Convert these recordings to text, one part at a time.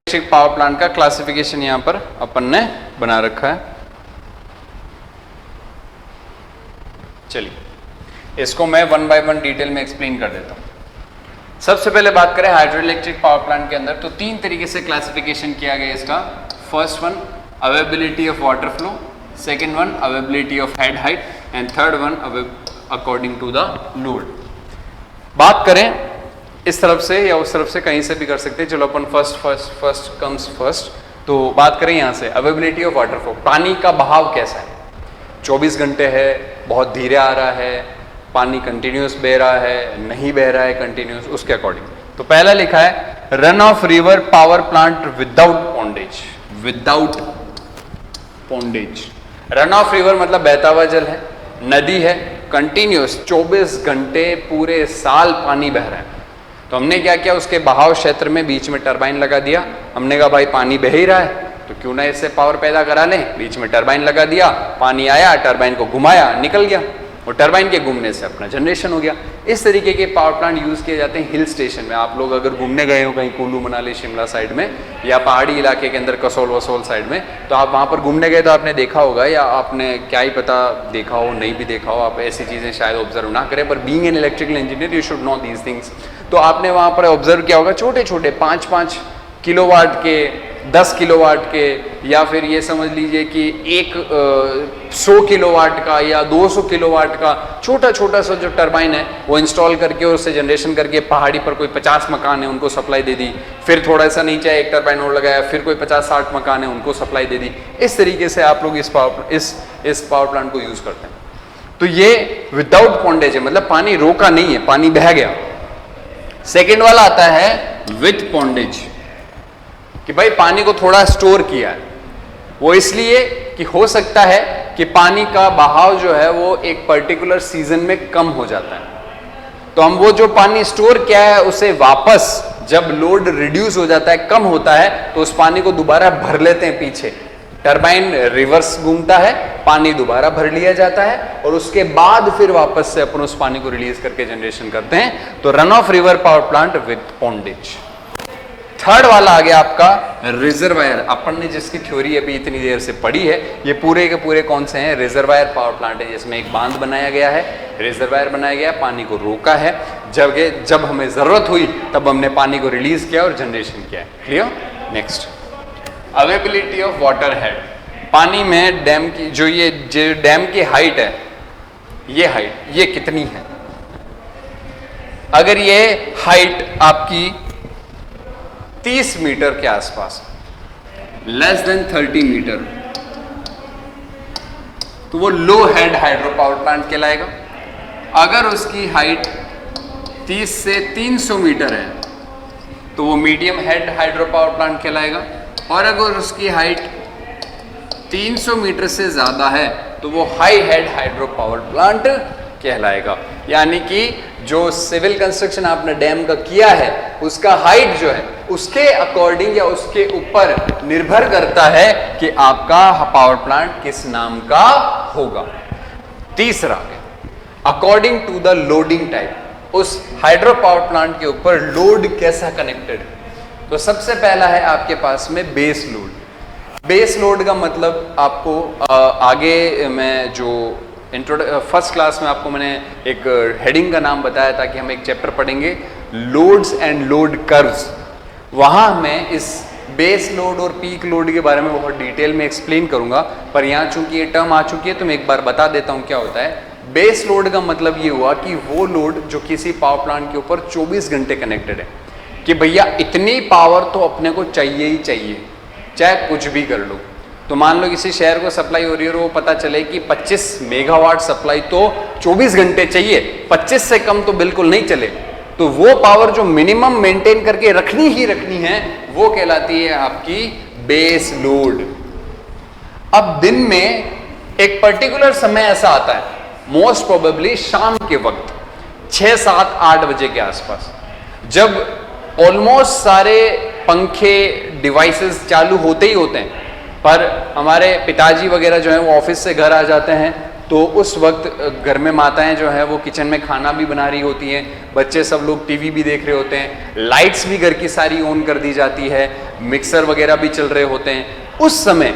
Electric power plant का classification यहां पर अपन ने बना रखा है। चलिए इसको मैं वन बाय वन डिटेल में एक्सप्लेन कर देता हूं। सबसे पहले बात करें हाइड्रो इलेक्ट्रिक पावर प्लांट के अंदर, तो तीन तरीके से क्लासिफिकेशन किया गया इसका। First one availability of water flow, second one availability of head height and third one according to the load. बात करें इस तरफ से या उस तरफ से, कहीं से भी कर सकते हैं। चलो अपन फर्स्ट कम्स फर्स्ट। तो बात करें यहाँ से अवेलेबिलिटी ऑफ वाटर फ्लो, पानी का बहाव कैसा है, 24 घंटे है, बहुत धीरे आ रहा है, पानी कंटिन्यूस बह रहा है, नहीं बह रहा है कंटिन्यूस, उसके अकॉर्डिंग। तो पहला लिखा है run of river power plant without pondage. Without pondage, run of river मतलब बहता हुआ जल है, नदी है, कंटिन्यूस 24 घंटे पूरे साल पानी बह रहा है। तो हमने क्या किया, उसके बहाव क्षेत्र में बीच में टरबाइन लगा दिया। हमने कहा भाई पानी बह ही रहा है तो क्यों ना इससे पावर पैदा करा लें, बीच में टरबाइन लगा दिया, पानी आया, टरबाइन को घुमाया, निकल गया, और टरबाइन के घूमने से अपना जनरेशन हो गया। इस तरीके के पावर प्लांट यूज किए जाते हैं हिल स्टेशन में। आप लोग अगर घूमने गए हो कहीं कुल्लू मनाली शिमला साइड में या पहाड़ी इलाके के अंदर कसोल वसोल साइड में, तो आप वहाँ पर घूमने गए तो आपने देखा होगा, या आपने क्या ही पता देखा हो नहीं भी देखा हो, आप ऐसी चीज़ें शायद ऑब्जर्व ना करें, पर being an electrical engineer you should know these things. तो आपने वहाँ पर ऑब्जर्व किया होगा छोटे छोटे 5-5 किलोवाट के, 10 किलोवाट के, या फिर ये समझ लीजिए कि 100 किलोवाट का या 200 किलोवाट का छोटा छोटा सा जो टरबाइन है वो इंस्टॉल करके और उससे जनरेशन करके पहाड़ी पर कोई 50 मकान है उनको सप्लाई दे दी, फिर थोड़ा सा नीचे एक टरबाइन और लगाया, फिर कोई 50-60 मकान है उनको सप्लाई दे दी। इस तरीके से आप लोग इस पावर प्लांट को यूज करते हैं। तो ये विदाउट पॉन्डेज है, मतलब पानी रोका नहीं है, पानी बह गया। सेकेंड वाला आता है विथ पॉन्डेज, कि भाई पानी को थोड़ा स्टोर किया है। वो इसलिए कि हो सकता है कि पानी का बहाव जो है वो एक पर्टिकुलर सीजन में कम हो जाता है, तो हम वो जो पानी स्टोर किया है उसे वापस जब लोड रिड्यूस हो जाता है, कम होता है, तो उस पानी को दोबारा भर लेते हैं पीछे। टरबाइन रिवर्स घूमता है, पानी दोबारा भर लिया जाता है और उसके बाद फिर वापस से अपन उस पानी को रिलीज करके जनरेशन करते हैं। तो run of river power plant with pondage. Third वाला आ गया आपका रिजर्वायर। अपन ने जिसकी थ्योरी अभी इतनी देर से पढ़ी है, ये पूरे के पूरे कौन से हैं, रिजर्वायर पावर प्लांट है, जिसमें एक बांध बनाया गया है, रिजर्वायर बनाया गया, पानी को रोका है, जब हमें जरूरत हुई तब हमने पानी को रिलीज किया और जनरेशन किया है। Clear? Next availability of water head. पानी में डैम की जो डैम की हाइट है, ये हाइट ये कितनी है? अगर ये हाइट आपकी 30 मीटर के आसपास, लेस देन 30 मीटर, तो वो लो हेड हाइड्रो पावर प्लांट कहलाएगा। अगर उसकी हाइट 30 से 300 मीटर है तो वो medium head hydro power plant कहलाएगा। और अगर उसकी हाइट 300 मीटर से ज्यादा है तो वो high head hydro power plant कहलाएगा। यानी कि जो सिविल कंस्ट्रक्शन आपने डैम का किया है उसका हाइट जो है उसके अकॉर्डिंग या उसके ऊपर निर्भर करता है कि आपका पावर प्लांट किस नाम का होगा। तीसरा, according to the loading type, उस हाइड्रो पावर प्लांट के ऊपर लोड कैसा कनेक्टेड है। तो सबसे पहला है आपके पास में बेस लोड। बेस लोड का मतलब आपको आगे मैं जो फर्स्ट क्लास में आपको मैंने एक हेडिंग का नाम बताया था कि हम एक चैप्टर पढ़ेंगे लोड्स एंड लोड कर्व्स, वहां मैं इस बेस लोड और पीक लोड के बारे में बहुत डिटेल में एक्सप्लेन करूंगा। पर यहाँ चूंकि ये टर्म आ चुकी है तो मैं एक बार बता देता हूँ क्या होता है। बेस लोड का मतलब ये हुआ कि वो लोड जो किसी पावर प्लांट के ऊपर 24 घंटे कनेक्टेड है, कि भैया इतनी पावर तो अपने को चाहिए ही चाहिए, चाहे कुछ भी कर लो। तो मान लो किसी शहर को सप्लाई हो रही है और वो पता चले कि 25 मेगावाट सप्लाई तो 24 घंटे चाहिए, 25 से कम तो बिल्कुल नहीं चले, तो वो पावर जो मिनिमम मेंटेन करके रखनी ही रखनी है वो कहलाती है आपकी बेस लोड। अब दिन में एक पर्टिकुलर समय ऐसा आता है, मोस्ट प्रोबेबली शाम के वक्त 6, 7, 8 बजे के आसपास, जब ऑलमोस्ट सारे पंखे डिवाइसेस चालू होते ही होते हैं, पर हमारे पिताजी वगैरह जो हैं वो ऑफिस से घर आ जाते हैं तो उस वक्त घर में माताएं जो है वो किचन में खाना भी बना रही होती हैं, बच्चे सब लोग टीवी भी देख रहे होते हैं, लाइट्स भी घर की सारी ऑन कर दी जाती है, मिक्सर वगैरह भी चल रहे होते हैं। उस समय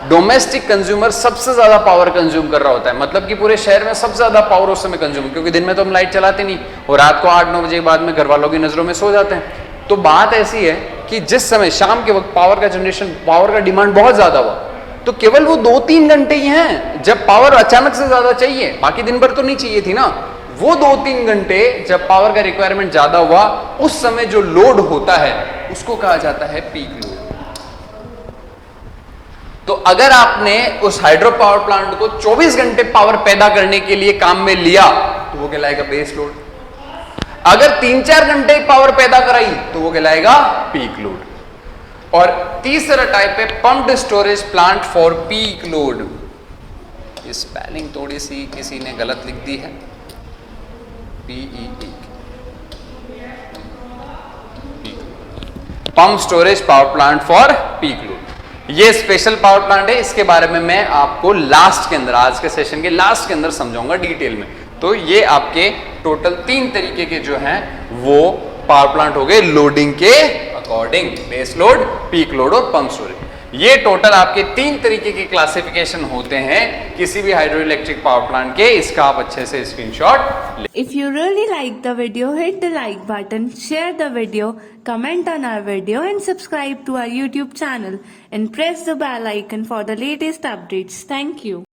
डोमेस्टिक कंज्यूमर सबसे ज्यादा पावर कंज्यूम कर रहा होता है, मतलब कि पूरे शहर में सबसे ज्यादा पावर उस समय कंज्यूम, क्योंकि दिन में तो हम लाइट चलाते नहीं और रात को 8-9 बजे के बाद में घर वालों की नजरों में सो जाते हैं। तो बात ऐसी है कि जिस समय शाम के वक्त पावर का जनरेशन, पावर का डिमांड बहुत ज्यादा हुआ, तो केवल वो 2-3 घंटे ही हैं जब पावर अचानक से ज्यादा चाहिए, बाकी दिन भर तो नहीं चाहिए थी ना। वो 2-3 घंटे जब पावर का रिक्वायरमेंट ज्यादा हुआ, उस समय जो लोड होता है उसको कहा जाता है पीक लोड। तो अगर आपने उस हाइड्रो पावर प्लांट को 24 घंटे पावर पैदा करने के लिए काम में लिया तो वो कहलाएगा बेस लोड। अगर 3-4 घंटे पावर पैदा कराई तो वो कहलाएगा पीक लोड। और तीसरा टाइप है pumped storage plant for peak load. Spelling थोड़ी सी किसी ने गलत लिख दी है, PEE, pump storage power plant for peak load. ये स्पेशल पावर प्लांट है, इसके बारे में मैं आपको लास्ट के अंदर, आज के सेशन के लास्ट के अंदर समझाऊंगा डिटेल में। तो ये आपके टोटल 3 तरीके के जो हैं वो पावर प्लांट हो गए लोडिंग के according, base load, peak load और पंप स्टोरेज। ये टोटल आपके 3 तरीके के क्लासिफिकेशन होते हैं किसी भी हाइड्रो इलेक्ट्रिक पावर प्लांट के। इसका आप अच्छे से स्क्रीनशॉट ले। If you really like the video, hit the like button, share the video, comment on our video and subscribe to our YouTube channel and press the bell icon for the latest updates. Thank you.